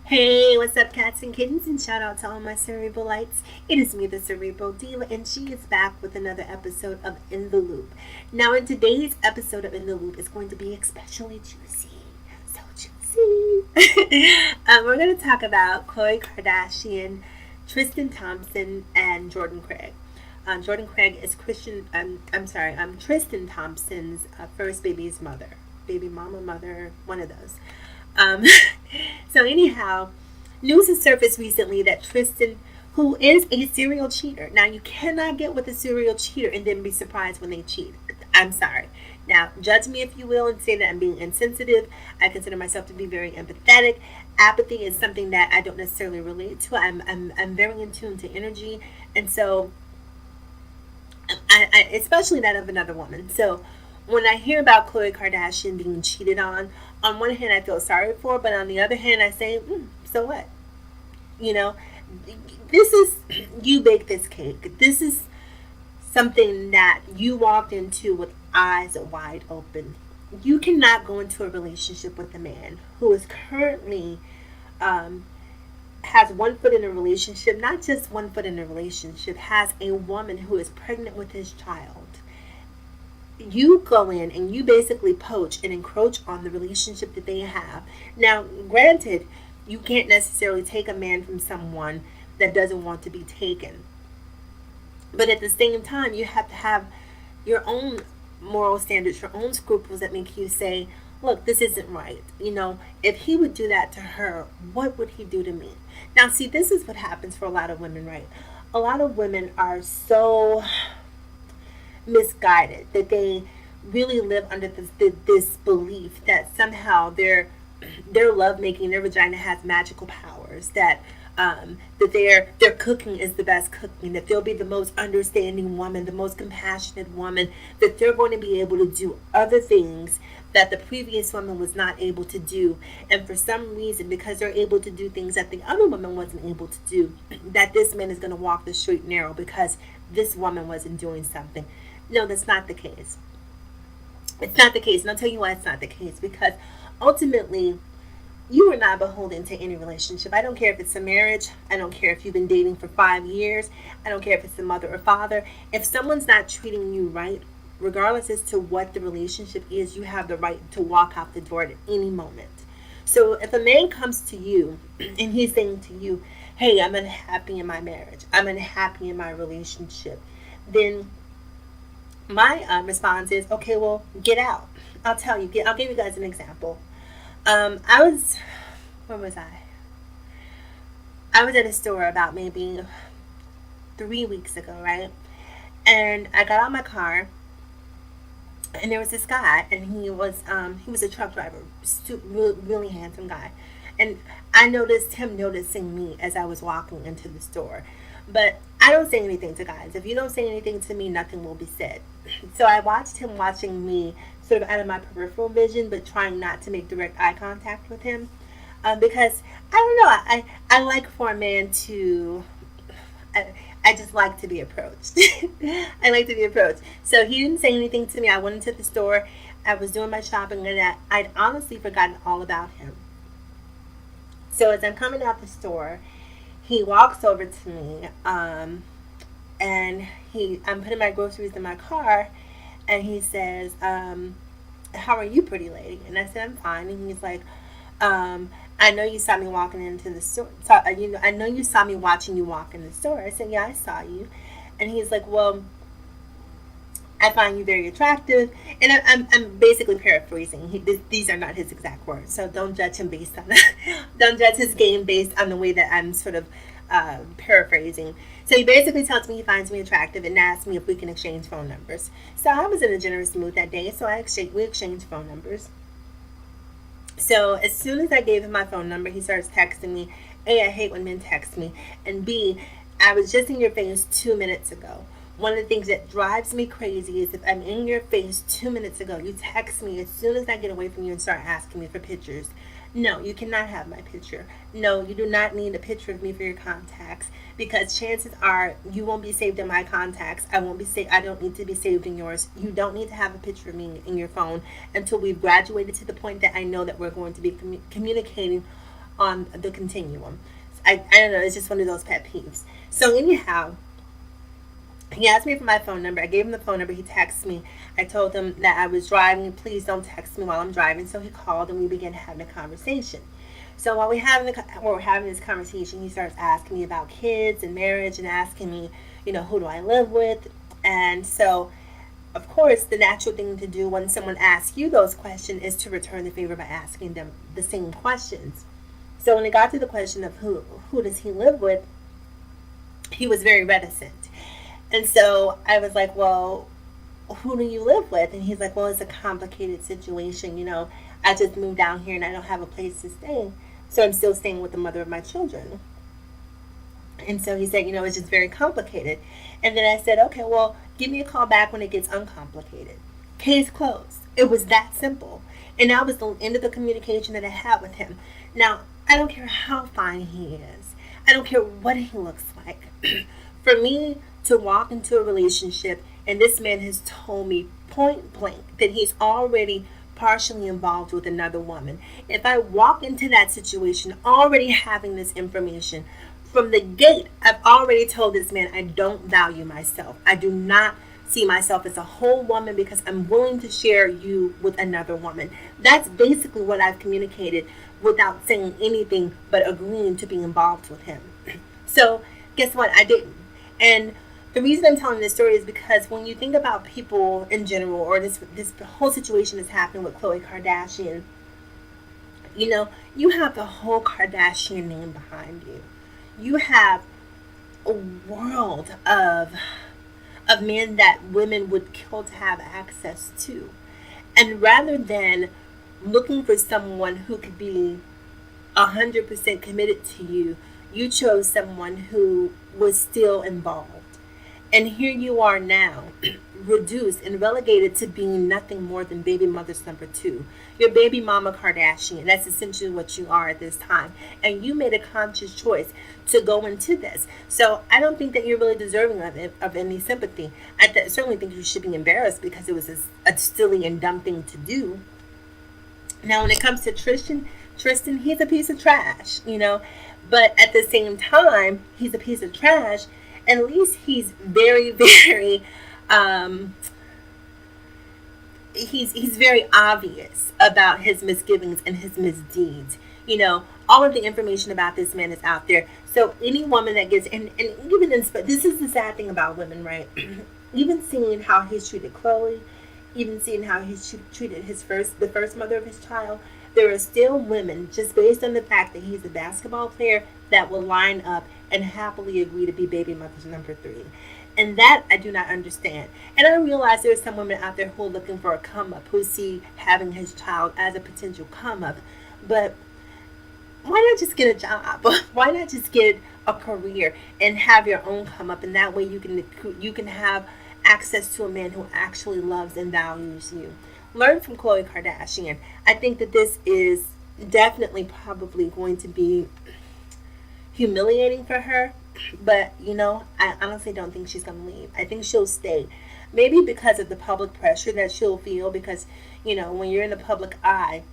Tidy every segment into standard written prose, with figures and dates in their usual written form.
Hey, what's up, cats and kittens? And shout out to all my cerebral lights. It is me, the Cerebral Diva, and she is back with another episode of In the Loop. Now, in today's episode of In the Loop, it's going to be especially juicy. So juicy. We're going to talk about Khloe Kardashian, Tristan Thompson, and Jordan Craig. Jordan Craig is Tristan Thompson's first baby's mother. Baby mama, mother, one of those. Um, so anyhow, news has surfaced recently that Tristan, who is a serial cheater, now you cannot get with a serial cheater and then be surprised when they cheat. I'm sorry. Now, judge me if you will and say that I'm being insensitive. I consider myself to be very empathetic. Apathy is something that I don't necessarily relate to. I'm very in tune to energy, and so I especially that of another woman. So when I hear about Khloe Kardashian being cheated on one hand I feel sorry for her, but on the other hand I say, so what? You know, this is, you bake this cake. This is something that you walked into with eyes wide open. You cannot go into a relationship with a man who is currently has one foot in a relationship, not just one foot in a relationship, has a woman who is pregnant with his child. You go in and you basically poach and encroach on the relationship that they have. Now, granted, you can't necessarily take a man from someone that doesn't want to be taken. But at the same time, you have to have your own moral standards, your own scruples that make you say, look, this isn't right. You know, if he would do that to her, what would he do to me? Now, see, this is what happens for a lot of women, right? A lot of women are so misguided that they really live under this belief that somehow their lovemaking, their vagina has magical powers, that that their cooking is the best cooking, that they'll be the most understanding woman, the most compassionate woman, that they're going to be able to do other things that the previous woman was not able to do. And for some reason, because they're able to do things that the other woman wasn't able to do, that this man is going to walk the straight and narrow because this woman wasn't doing something. No, that's not the case. It's not the case. And I'll tell you why it's not the case. Because ultimately, you are not beholden to any relationship. I don't care if it's a marriage. I don't care if you've been dating for 5 years. I don't care if it's a mother or father. If someone's not treating you right, regardless as to what the relationship is, you have the right to walk out the door at any moment. So if a man comes to you and he's saying to you, hey, I'm unhappy in my marriage, I'm unhappy in my relationship, then my response is, okay, well, get out. I'll give you guys an example. Where was I? I was at a store about maybe 3 weeks ago, right? And I got out of my car, and there was this guy, and he was a truck driver, really handsome guy. And I noticed him noticing me as I was walking into the store. But I don't say anything to guys. If you don't say anything to me, nothing will be said. So I watched him watching me sort of out of my peripheral vision, but trying not to make direct eye contact with him. Because, I don't know, I like for a man to, I just like to be approached. I like to be approached. So he didn't say anything to me. I went into the store. I was doing my shopping, and I'd honestly forgotten all about him. So as I'm coming out the store, he walks over to me, and I'm putting my groceries in my car, and he says, how are you, pretty lady? And I said, I'm fine. And he's like, I know you saw me walking into the store. I know you saw me watching you walk in the store. I said, yeah, I saw you. And he's like, well, I find you very attractive. And I'm basically paraphrasing. These are not his exact words. So don't judge him based on don't judge his game based on the way that I'm sort of paraphrasing. So he basically tells me he finds me attractive and asks me if we can exchange phone numbers. So I was in a generous mood that day, so we exchanged phone numbers. So as soon as I gave him my phone number, he starts texting me. A, I hate when men text me. And B, I was just in your face 2 minutes ago. One of the things that drives me crazy is if I'm in your face 2 minutes ago, you text me as soon as I get away from you and start asking me for pictures. No, you cannot have my picture. No, you do not need a picture of me for your contacts, because chances are you won't be saved in my contacts. I won't be saved. I don't need to be saved in yours. You don't need to have a picture of me in your phone until we've graduated to the point that I know that we're going to be communicating on the continuum. I don't know, it's just one of those pet peeves. So anyhow, he asked me for my phone number. I gave him the phone number. He texted me. I told him that I was driving. Please don't text me while I'm driving. So he called and we began having a conversation. So while we're having this conversation, he starts asking me about kids and marriage and asking me, who do I live with? And so, of course, the natural thing to do when someone asks you those questions is to return the favor by asking them the same questions. So when it got to the question of who does he live with, he was very reticent. And so I was like, well, who do you live with? And he's like, well, it's a complicated situation. I just moved down here and I don't have a place to stay. So I'm still staying with the mother of my children. And so he said, it's just very complicated. And then I said, okay, well, give me a call back when it gets uncomplicated. Case closed. It was that simple. And that was the end of the communication that I had with him. Now, I don't care how fine he is. I don't care what he looks like. For me to walk into a relationship, and this man has told me point blank that he's already partially involved with another woman. If I walk into that situation already having this information, from the gate, I've already told this man I don't value myself. I do not see myself as a whole woman because I'm willing to share you with another woman. That's basically what I've communicated without saying anything but agreeing to be involved with him. So guess what? I didn't. And the reason I'm telling this story is because when you think about people in general, or this whole situation that's happening with Khloe Kardashian, you have the whole Kardashian name behind you. You have a world of men that women would kill to have access to. And rather than looking for someone who could be 100% committed to you, you chose someone who was still involved. And here you are now, reduced and relegated to being nothing more than baby mother's number 2. Your baby mama Kardashian. That's essentially what you are at this time. And you made a conscious choice to go into this. So I don't think that you're really deserving of any sympathy. I certainly think you should be embarrassed because it was a silly and dumb thing to do. Now, when it comes to Tristan, he's a piece of trash, But at the same time, he's a piece of trash. At least he's very, very, he's very obvious about his misgivings and his misdeeds. All of the information about this man is out there. So any woman that gets, and even this is the sad thing about women, right? Even seeing how he's treated Khloe, even seeing how he's treated the first mother of his child, there are still women, just based on the fact that he's a basketball player, that will line up and happily agree to be baby mother's number 3. And that I do not understand. And I realize there are some women out there who are looking for a come up, who see having his child as a potential come up. But why not just get a job? Why not just get a career and have your own come up? And that way you can have access to a man who actually loves and values you. Learn from Khloe Kardashian. I think that this is definitely probably going to be humiliating for her, but I honestly don't think she's going to leave. I think she'll stay, maybe because of the public pressure that she'll feel, because when you're in the public eye,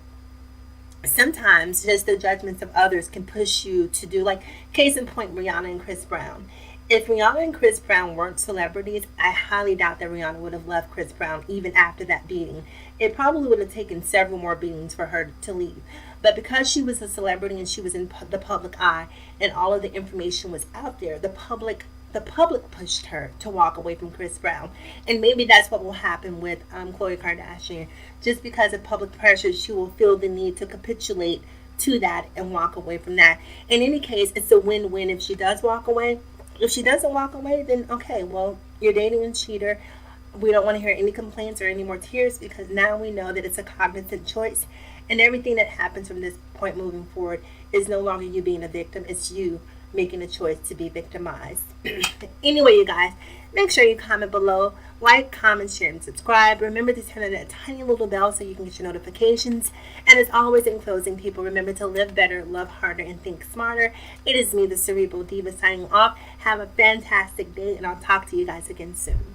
sometimes just the judgments of others can push you to do, like, case in point, Rihanna and Chris Brown. If Rihanna and Chris Brown weren't celebrities, I highly doubt that Rihanna would have left Chris Brown even after that beating. It probably would have taken several more beatings for her to leave. But because she was a celebrity and she was in the public eye and all of the information was out there, the public pushed her to walk away from Chris Brown. And maybe that's what will happen with Khloe Kardashian. Just because of public pressure, she will feel the need to capitulate to that and walk away from that. In any case, it's a win-win if she does walk away. If she doesn't walk away, then okay, well, you're dating a cheater. We don't want to hear any complaints or any more tears, because now we know that it's a cognizant choice, and everything that happens from this point moving forward is no longer you being a victim. It's you making a choice to be victimized. Anyway, you guys, make sure you comment below, like, comment, share, and subscribe. Remember to turn on that tiny little bell so you can get your notifications. And as always, in closing, people, remember to live better, love harder, and think smarter. It is me, the Cerebral Diva, signing off. Have a fantastic day, and I'll talk to you guys again soon.